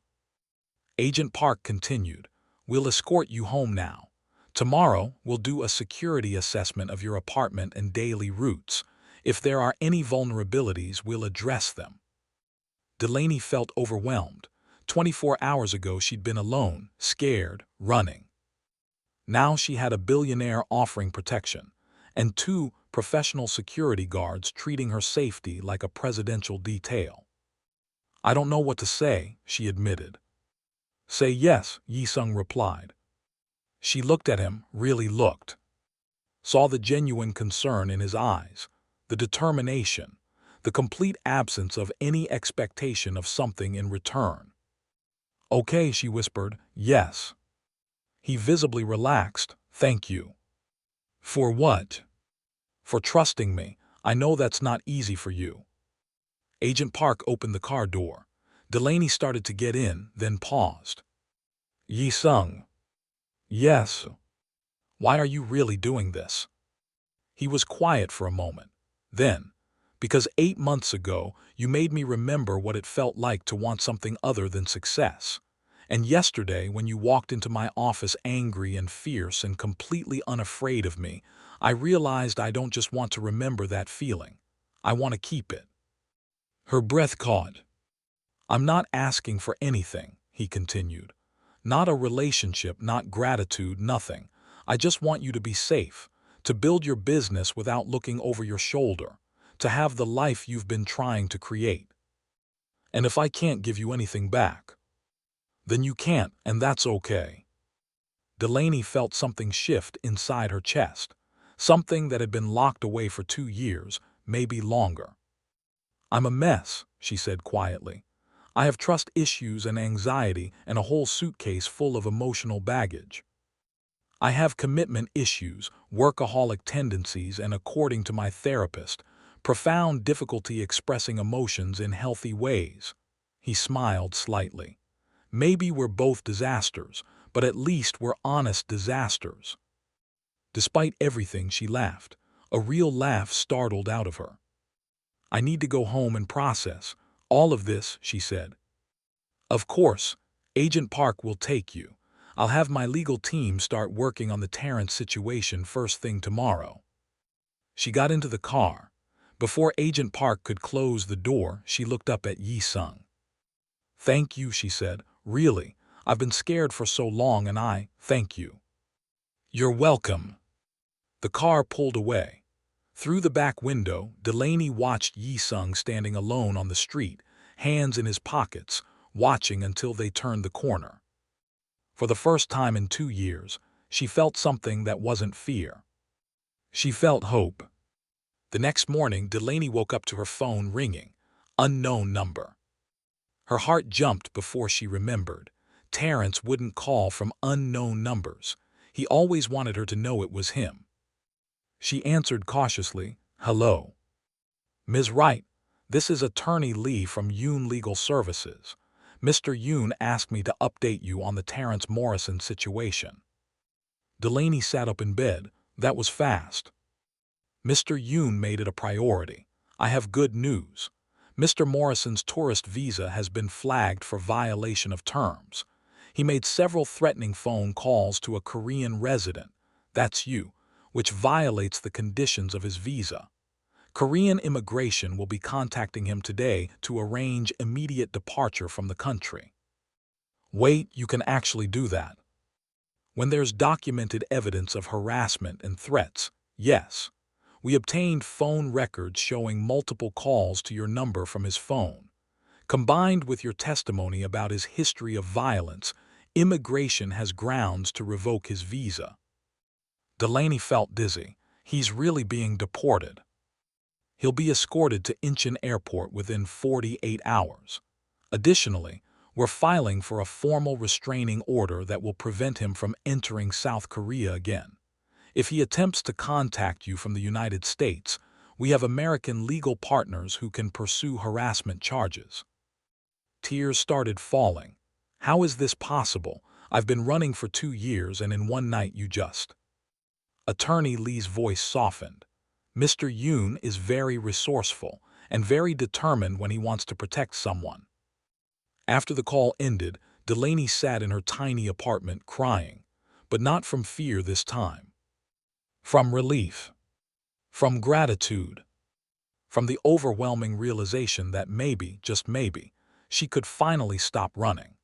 Agent Park continued, "We'll escort you home now. Tomorrow, we'll do a security assessment of your apartment and daily routes. If there are any vulnerabilities, we'll address them." Delaney felt overwhelmed. 24 hours ago, she'd been alone, scared, running. Now she had a billionaire offering protection, and two professional security guards treating her safety like a presidential detail. "I don't know what to say," she admitted. "Say yes," Jae-sung replied. She looked at him, really looked. Saw the genuine concern in his eyes, the determination, the complete absence of any expectation of something in return. "Okay," she whispered, "yes." He visibly relaxed. "Thank you." "For what?" "For trusting me. I know that's not easy for you." Agent Park opened the car door. Delaney started to get in, then paused. "Jae-sung." "Yes." "Why are you really doing this?" He was quiet for a moment. Then, "Because 8 months ago, you made me remember what it felt like to want something other than success. And yesterday, when you walked into my office angry and fierce and completely unafraid of me, I realized I don't just want to remember that feeling. I want to keep it." Her breath caught. "I'm not asking for anything," he continued. "Not a relationship, not gratitude, nothing. I just want you to be safe, to build your business without looking over your shoulder, to have the life you've been trying to create. And if I can't give you anything back, then you can't, and that's okay." Delaney felt something shift inside her chest, something that had been locked away for 2 years, maybe longer. "I'm a mess," she said quietly. "I have trust issues and anxiety and a whole suitcase full of emotional baggage. I have commitment issues, workaholic tendencies, and according to my therapist, profound difficulty expressing emotions in healthy ways." He smiled slightly. "Maybe we're both disasters, but at least we're honest disasters." Despite everything, she laughed. A real laugh startled out of her. "I need to go home and process all of this," she said. "Of course, Agent Park will take you. I'll have my legal team start working on the Terrence situation first thing tomorrow." She got into the car. Before Agent Park could close the door, she looked up at Jae-sung. "Thank you," she said. "Really, I've been scared for so long, and thank you." "You're welcome." The car pulled away. Through the back window, Delaney watched Jae-sung standing alone on the street, hands in his pockets, watching until they turned the corner. For the first time in 2 years, she felt something that wasn't fear. She felt hope. The next morning, Delaney woke up to her phone ringing. Unknown number. Her heart jumped before she remembered. Terrence wouldn't call from unknown numbers. He always wanted her to know it was him. She answered cautiously, "Hello." "Ms. Wright, this is Attorney Lee from Yoon Legal Services. Mr. Yoon asked me to update you on the Terrence Morrison situation." Delaney sat up in bed. That was fast. "Mr. Yoon made it a priority. I have good news. Mr. Morrison's tourist visa has been flagged for violation of terms. He made several threatening phone calls to a Korean resident, that's you, which violates the conditions of his visa. Korean immigration will be contacting him today to arrange immediate departure from the country." "Wait, you can actually do that?" "When there's documented evidence of harassment and threats, yes. We obtained phone records showing multiple calls to your number from his phone. Combined with your testimony about his history of violence, immigration has grounds to revoke his visa. Delaney felt dizzy. He's really being deported. He'll be escorted to Incheon Airport within 48 hours. Additionally, we're filing for a formal restraining order that will prevent him from entering South Korea again. If he attempts to contact you from the United States, we have American legal partners who can pursue harassment charges. Tears started falling. How is this possible? I've been running for 2 years and in one night you just... Attorney Lee's voice softened. Mr. Yoon is very resourceful and very determined when he wants to protect someone. After the call ended, Delaney sat in her tiny apartment crying, but not from fear this time. From relief. From gratitude. From the overwhelming realization that maybe, just maybe, she could finally stop running.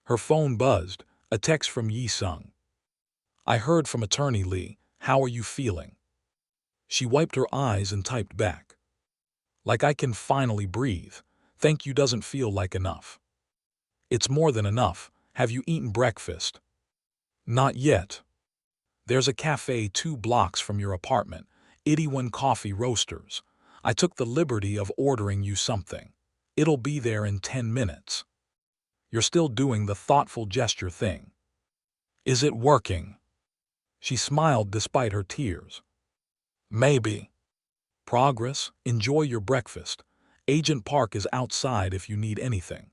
Her phone buzzed, a text from Jae-sung. I heard from Attorney Lee. How are you feeling? She wiped her eyes and typed back. Like I can finally breathe. Thank you doesn't feel like enough. It's more than enough. Have you eaten breakfast? Not yet. There's a cafe 2 blocks from your apartment, Itaewon Coffee Roasters. I took the liberty of ordering you something. It'll be there in 10 minutes. You're still doing the thoughtful gesture thing. Is it working? She smiled despite her tears. Maybe. Progress, enjoy your breakfast. Agent Park is outside if you need anything.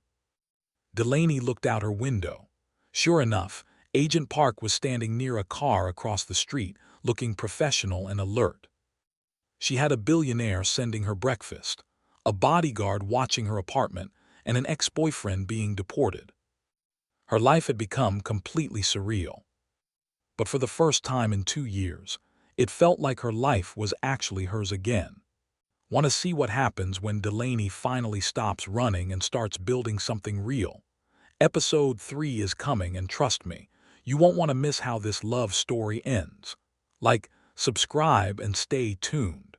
Delaney looked out her window. Sure enough, Agent Park was standing near a car across the street, looking professional and alert. She had a billionaire sending her breakfast, a bodyguard watching her apartment, and an ex-boyfriend being deported. Her life had become completely surreal. But for the first time in 2 years, it felt like her life was actually hers again. Want to see what happens when Delaney finally stops running and starts building something real? Episode 3 is coming, and trust me, you won't want to miss how this love story ends. Like, subscribe, and stay tuned.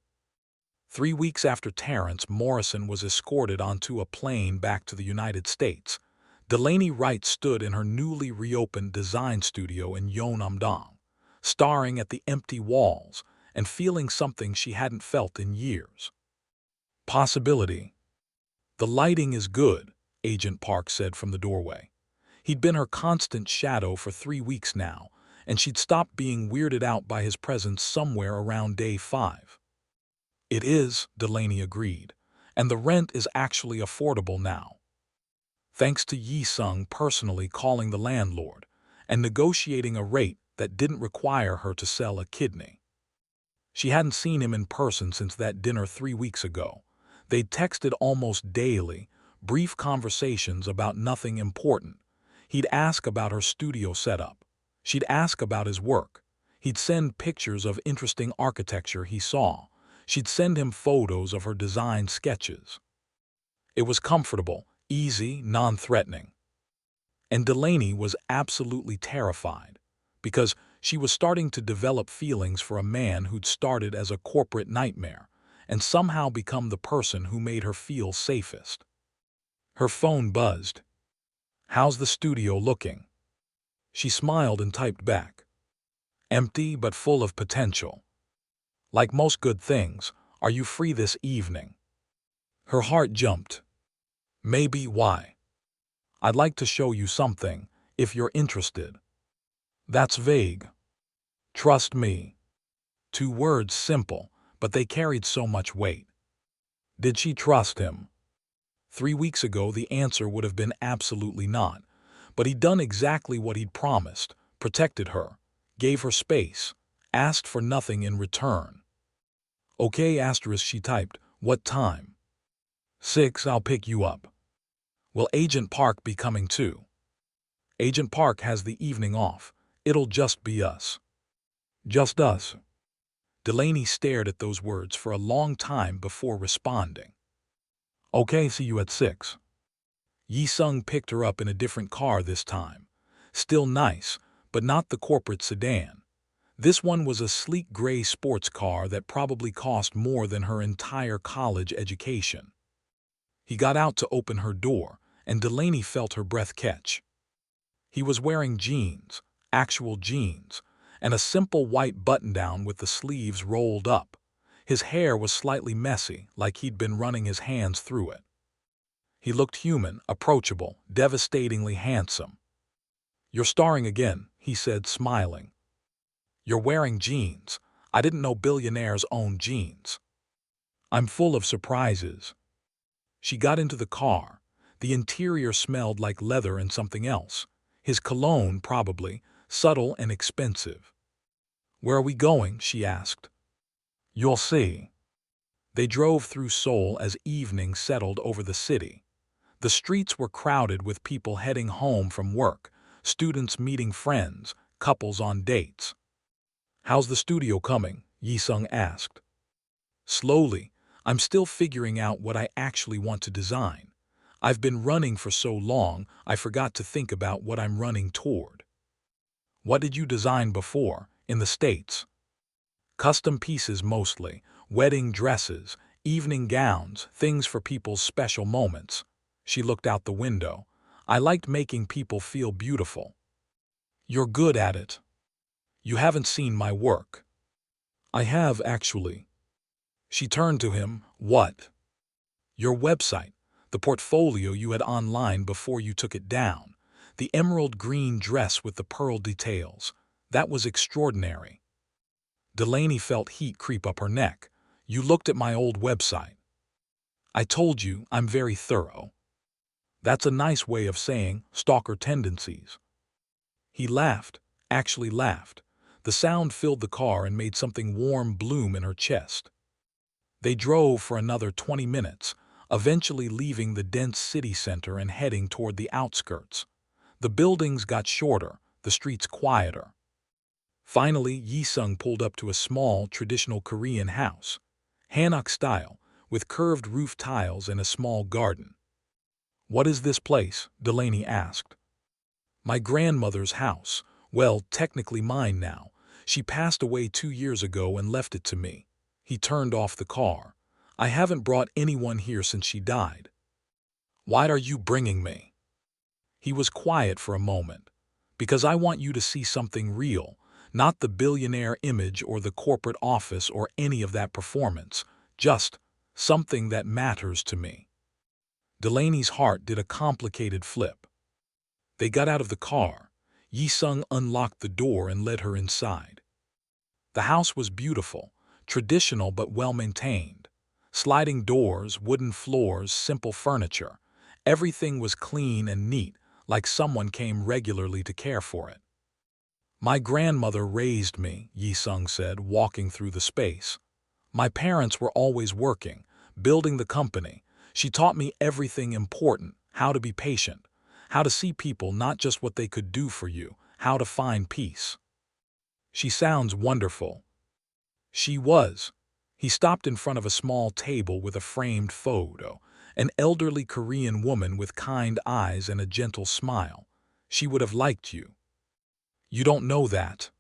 3 weeks after Terrence Morrison was escorted onto a plane back to the United States, Delaney Wright stood in her newly reopened design studio in Yeonam-dong, staring at the empty walls and feeling something she hadn't felt in years. Possibility. The lighting is good, Agent Park said from the doorway. He'd been her constant shadow for 3 weeks now, and she'd stopped being weirded out by his presence somewhere around day 5. It is, Delaney agreed, and the rent is actually affordable now. Thanks to Jae-sung personally calling the landlord and negotiating a rate that didn't require her to sell a kidney. She hadn't seen him in person since that dinner 3 weeks ago. They'd texted almost daily, brief conversations about nothing important. He'd ask about her studio setup. She'd ask about his work. He'd send pictures of interesting architecture he saw. She'd send him photos of her design sketches. It was comfortable, easy, non-threatening. And Delaney was absolutely terrified, because she was starting to develop feelings for a man who'd started as a corporate nightmare and somehow become the person who made her feel safest. Her phone buzzed. How's the studio looking? She smiled and typed back. Empty but full of potential. Like most good things, are you free this evening? Her heart jumped. Maybe. Why? I'd like to show you something, if you're interested. That's vague. Trust me. 2 words simple, but they carried so much weight. Did she trust him? 3 weeks ago the answer would have been absolutely not, but he'd done exactly what he'd promised, protected her, gave her space, asked for nothing in return. Okay, asterisk, she typed. What time? 6, I'll pick you up. Will Agent Park be coming too? Agent Park has the evening off. It'll just be us. Just us. Delaney stared at those words for a long time before responding. Okay, see you at 6. Jae-sung picked her up in a different car this time. Still nice, but not the corporate sedan. This one was a sleek gray sports car that probably cost more than her entire college education. He got out to open her door, and Delaney felt her breath catch. He was wearing jeans, actual jeans, and a simple white button-down with the sleeves rolled up. His hair was slightly messy, like he'd been running his hands through it. He looked human, approachable, devastatingly handsome. "You're starring again," he said, smiling. "You're wearing jeans. I didn't know billionaires own jeans." "I'm full of surprises." She got into the car. The interior smelled like leather and something else. His cologne, probably, subtle and expensive. "Where are we going?" she asked. "You'll see." They drove through Seoul as evening settled over the city. The streets were crowded with people heading home from work, students meeting friends, couples on dates. "How's the studio coming?" Jae-sung asked. "Slowly. I'm still figuring out what I actually want to design. I've been running for so long, I forgot to think about what I'm running toward." "What did you design before, in the States?" "Custom pieces mostly, wedding dresses, evening gowns, things for people's special moments." She looked out the window. "I liked making people feel beautiful." "You're good at it." "You haven't seen my work." "I have, actually." She turned to him. "What?" "Your website, the portfolio you had online before you took it down, the emerald green dress with the pearl details. That was extraordinary." Delaney felt heat creep up her neck. "You looked at my old website." "I told you I'm very thorough." "That's a nice way of saying stalker tendencies." He laughed, actually laughed. The sound filled the car and made something warm bloom in her chest. They drove for another 20 minutes, eventually leaving the dense city center and heading toward the outskirts. The buildings got shorter, the streets quieter. Finally, Jae-sung pulled up to a small, traditional Korean house, hanok style, with curved roof tiles and a small garden. "What is this place?" Delaney asked. "My grandmother's house. Well, technically mine now. She passed away 2 years ago and left it to me." He turned off the car. "I haven't brought anyone here since she died." "Why are you bringing me?" He was quiet for a moment. "Because I want you to see something real, not the billionaire image or the corporate office or any of that performance, just something that matters to me." Delaney's heart did a complicated flip. They got out of the car. Jae-sung unlocked the door and led her inside. The house was beautiful, traditional but well-maintained. Sliding doors, wooden floors, simple furniture. Everything was clean and neat, like someone came regularly to care for it. "My grandmother raised me," Jae-sung said, walking through the space. "My parents were always working, building the company. She taught me everything important, how to be patient, how to see people not just what they could do for you, how to find peace." "She sounds wonderful." She was. He stopped in front of a small table with a framed photo, an elderly Korean woman with kind eyes and a gentle smile. "She would have liked you." "You don't know that."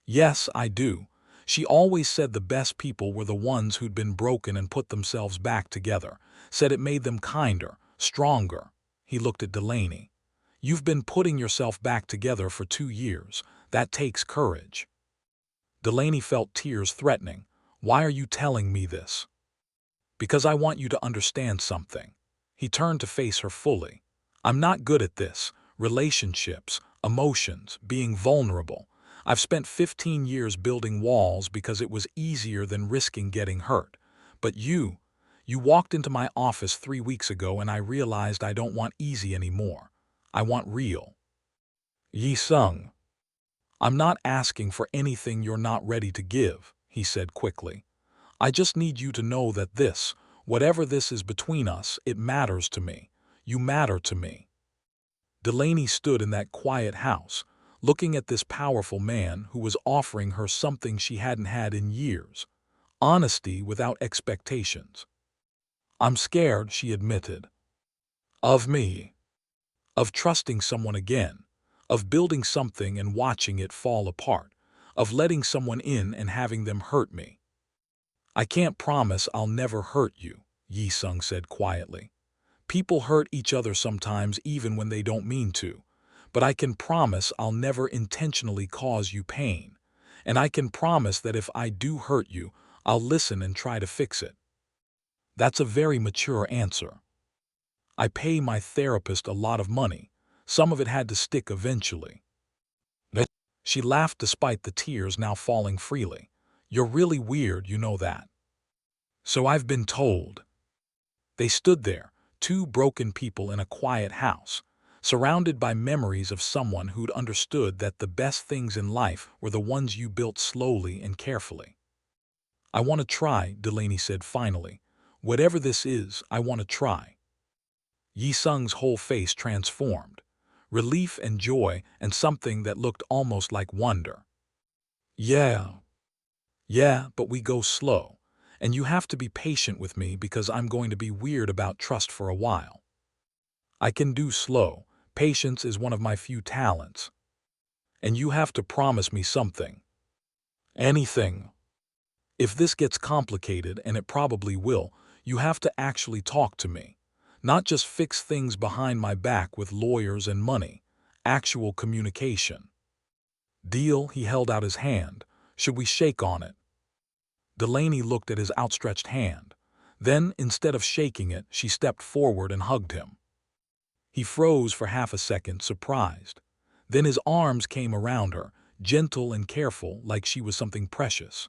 "Yes, I do. She always said the best people were the ones who'd been broken and put themselves back together, said it made them kinder, stronger." He looked at Delaney. "You've been putting yourself back together for 2 years. That takes courage." Delaney felt tears threatening. "Why are you telling me this?" "Because I want you to understand something." He turned to face her fully. "I'm not good at this. Relationships, emotions, being vulnerable. I've spent 15 years building walls because it was easier than risking getting hurt. But you walked into my office 3 weeks ago and I realized I don't want easy anymore. I want real." "Jae-sung." "I'm not asking for anything you're not ready to give," he said quickly. "I just need you to know that this, whatever this is between us, it matters to me. You matter to me." Delaney stood in that quiet house, looking at this powerful man who was offering her something she hadn't had in years. Honesty without expectations. "I'm scared," she admitted. "Of me. Of trusting someone again. Of building something and watching it fall apart. Of letting someone in and having them hurt me." "I can't promise I'll never hurt you," Jae-sung said quietly. People hurt each other sometimes even when they don't mean to. But I can promise I'll never intentionally cause you pain. And I can promise that if I do hurt you, I'll listen and try to fix it. That's a very mature answer. I pay my therapist a lot of money. Some of it had to stick eventually. She laughed despite the tears now falling freely. You're really weird, you know that. So I've been told. They stood there, two broken people in a quiet house, surrounded by memories of someone who'd understood that the best things in life were the ones you built slowly and carefully. I want to try, Delaney said finally. Whatever this is, I want to try. Yi-sung's whole face transformed. Relief and joy and something that looked almost like wonder. Yeah, but we go slow. And you have to be patient with me because I'm going to be weird about trust for a while. I can do slow. Patience is one of my few talents. And you have to promise me something. Anything. If this gets complicated, and it probably will, you have to actually talk to me. Not just fix things behind my back with lawyers and money. Actual communication. Deal, he held out his hand. Should we shake on it? Delaney looked at his outstretched hand. Then, instead of shaking it, she stepped forward and hugged him. He froze for half a second, surprised. Then his arms came around her, gentle and careful, like she was something precious.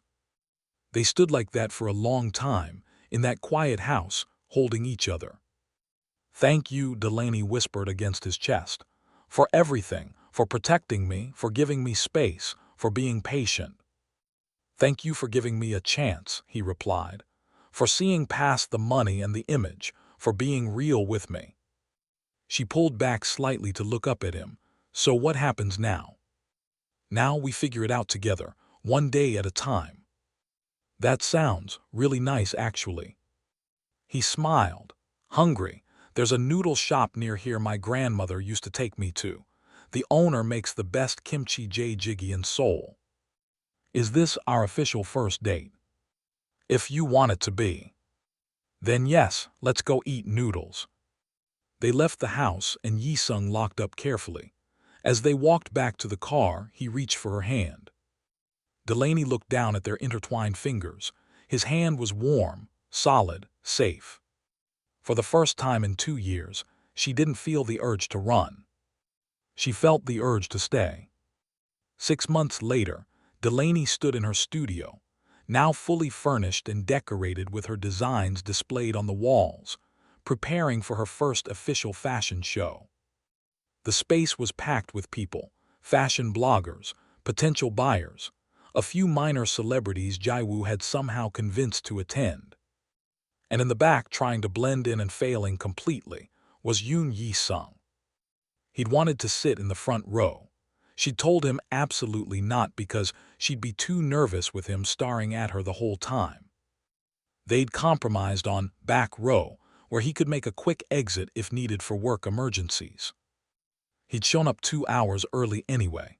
They stood like that for a long time, in that quiet house, holding each other. Thank you, Delaney whispered against his chest. For everything, for protecting me, for giving me space, for being patient. Thank you for giving me a chance, he replied. For seeing past the money and the image, for being real with me. She pulled back slightly to look up at him. So what happens now? Now we figure it out together, one day at a time. That sounds really nice, actually. He smiled. Hungry. There's a noodle shop near here my grandmother used to take me to. The owner makes the best kimchi jjigae in Seoul. Is this our official first date? If you want it to be. Then yes, let's go eat noodles. They left the house and Yi-sung locked up carefully. As they walked back to the car, he reached for her hand. Delaney looked down at their intertwined fingers. His hand was warm, solid, safe. For the first time in 2 years, she didn't feel the urge to run. She felt the urge to stay. 6 months later, Delaney stood in her studio, now fully furnished and decorated with her designs displayed on the walls, preparing for her first official fashion show. The space was packed with people, fashion bloggers, potential buyers, a few minor celebrities Jae-woo had somehow convinced to attend. And in the back, trying to blend in and failing completely, was Yoon Jae-sung. He'd wanted to sit in the front row. She'd told him absolutely not because she'd be too nervous with him staring at her the whole time. They'd compromised on back row, where he could make a quick exit if needed for work emergencies. He'd shown up 2 hours early anyway.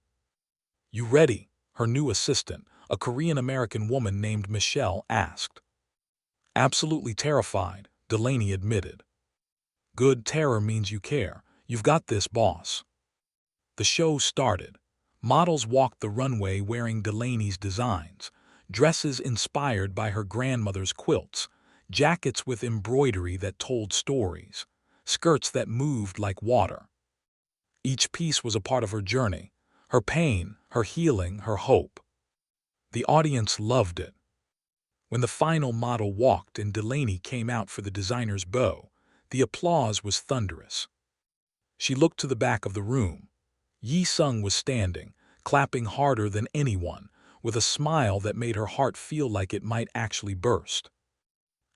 You ready? Her new assistant, a Korean-American woman named Michelle, asked. Absolutely terrified, Delaney admitted. Good, terror means you care. You've got this, boss. The show started. Models walked the runway wearing Delaney's designs, dresses inspired by her grandmother's quilts, jackets with embroidery that told stories, skirts that moved like water. Each piece was a part of her journey, her pain, her healing, her hope. The audience loved it. When the final model walked and Delaney came out for the designer's bow, the applause was thunderous. She looked to the back of the room. Yi-sung was standing, clapping harder than anyone, with a smile that made her heart feel like it might actually burst.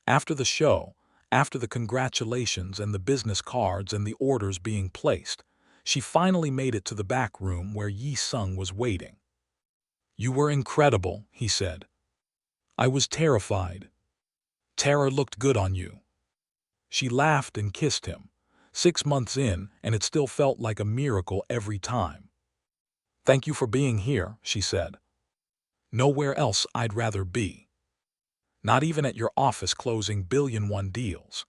After the show, after the congratulations and the business cards and the orders being placed, she finally made it to the back room where Yi-sung was waiting. You were incredible, he said. I was terrified. Terror looked good on you. She laughed and kissed him. 6 months in, and it still felt like a miracle every time. Thank you for being here, she said. Nowhere else I'd rather be. Not even at your office closing $1 billion deals.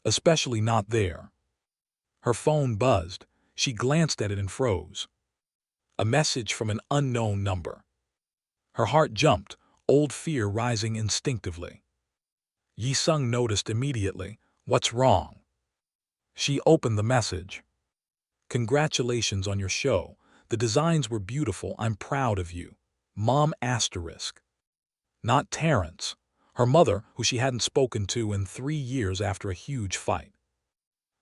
especially not there. Her phone buzzed. She glanced at it and froze. A message from an unknown number. Her heart jumped, old fear rising instinctively. Yi-sung noticed immediately. What's wrong? She opened the message. Congratulations on your show. The designs were beautiful. I'm proud of you. Mom asterisk. Not Terrence. Her mother, who she hadn't spoken to in 3 years after a huge fight.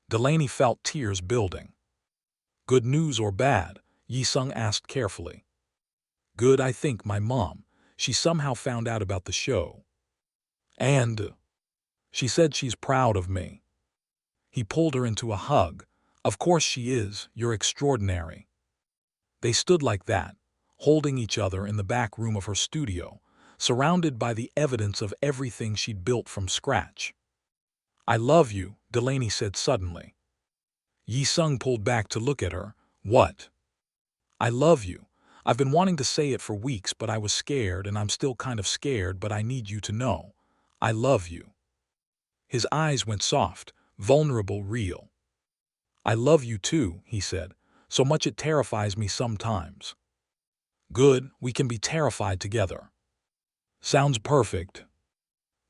Delaney felt tears building. Good news or bad? Yi-sung asked carefully. Good, I think, my mom. She somehow found out about the show. And she said she's proud of me. He pulled her into a hug. Of course she is. You're extraordinary. They stood like that, holding each other in the back room of her studio, surrounded by the evidence of everything she'd built from scratch. I love you, Delaney said suddenly. Yi-sung pulled back to look at her. What? I love you. I've been wanting to say it for weeks, but I was scared, and I'm still kind of scared, but I need you to know. I love you. His eyes went soft, vulnerable, real. I love you too, he said, so much it terrifies me sometimes. Good, we can be terrified together. Sounds perfect.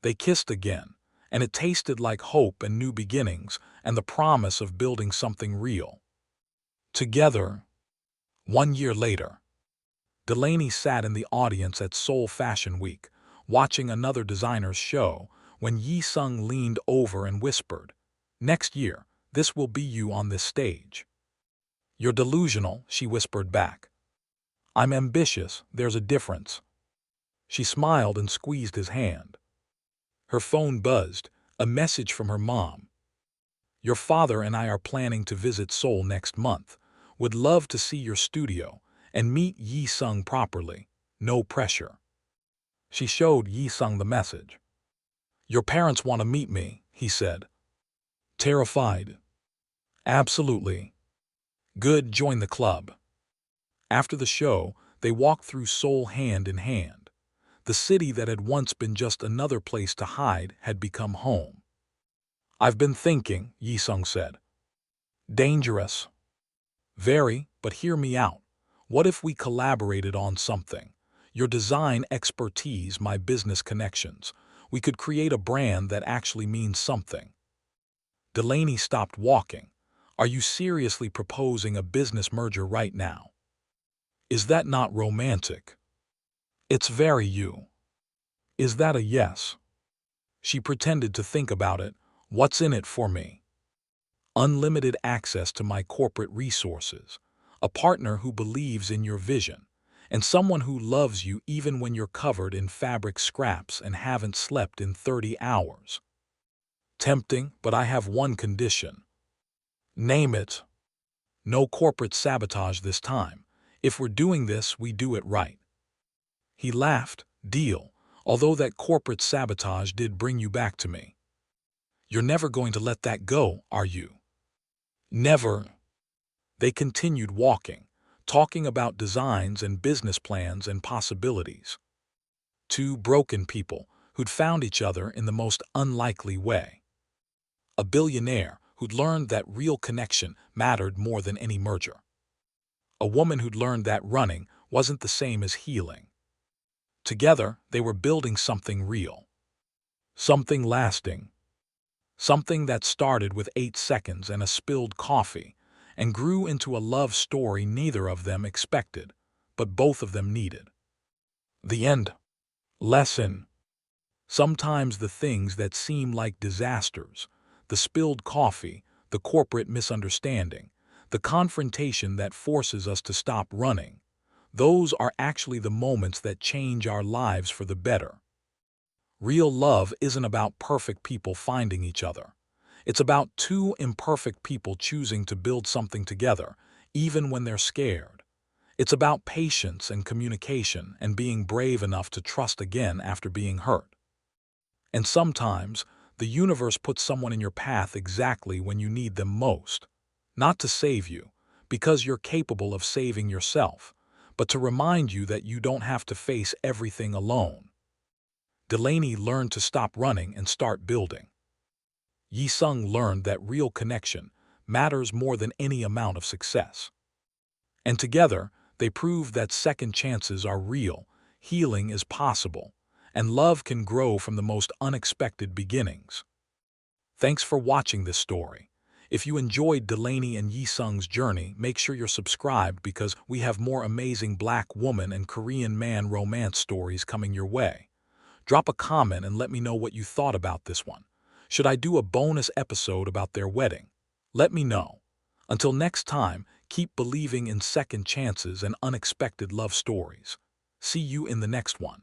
They kissed again, and it tasted like hope and new beginnings and the promise of building something real. Together. 1 year later. Delaney sat in the audience at Seoul Fashion Week, watching another designer's show, when Yi-sung leaned over and whispered, Next year, this will be you on this stage. You're delusional, she whispered back. I'm ambitious, there's a difference. She smiled and squeezed his hand. Her phone buzzed, a message from her mom. Your father and I are planning to visit Seoul next month. Would love to see your studio and meet Yi-sung properly. No pressure. She showed Yi-sung the message. Your parents want to meet me, he said. Terrified. Absolutely. Good, join the club. After the show, they walked through Seoul hand in hand. The city that had once been just another place to hide had become home. I've been thinking, Yi-sung said. Dangerous. Very, but hear me out. What if we collaborated on something? Your design expertise, my business connections. We could create a brand that actually means something. Delaney stopped walking. Are you seriously proposing a business merger right now? Is that not romantic? It's very you. Is that a yes? She pretended to think about it. What's in it for me? Unlimited access to my corporate resources, a partner who believes in your vision, and someone who loves you even when you're covered in fabric scraps and haven't slept in 30 hours. Tempting, but I have one condition. Name it. No corporate sabotage this time. If we're doing this, we do it right. He laughed. Deal, although that corporate sabotage did bring you back to me. You're never going to let that go, are you? Never. They continued walking, talking about designs and business plans and possibilities. Two broken people who'd found each other in the most unlikely way. A billionaire who'd learned that real connection mattered more than any merger. A woman who'd learned that running wasn't the same as healing. Together, they were building something real. Something lasting. Something that started with 8 seconds and a spilled coffee and grew into a love story neither of them expected, but both of them needed. The end. Lesson. Sometimes the things that seem like disasters, the spilled coffee, the corporate misunderstanding, the confrontation that forces us to stop running, those are actually the moments that change our lives for the better. Real love isn't about perfect people finding each other. It's about two imperfect people choosing to build something together, even when they're scared. It's about patience and communication and being brave enough to trust again after being hurt. And sometimes, the universe puts someone in your path exactly when you need them most. Not to save you, because you're capable of saving yourself, but to remind you that you don't have to face everything alone. Delaney learned to stop running and start building. Yi-sung learned that real connection matters more than any amount of success. And together, they proved that second chances are real, healing is possible, and love can grow from the most unexpected beginnings. Thanks for watching this story. If you enjoyed Delaney and Yi-sung's journey, make sure you're subscribed because we have more amazing Black woman and Korean man romance stories coming your way. Drop a comment and let me know what you thought about this one. Should I do a bonus episode about their wedding? Let me know. Until next time, keep believing in second chances and unexpected love stories. See you in the next one.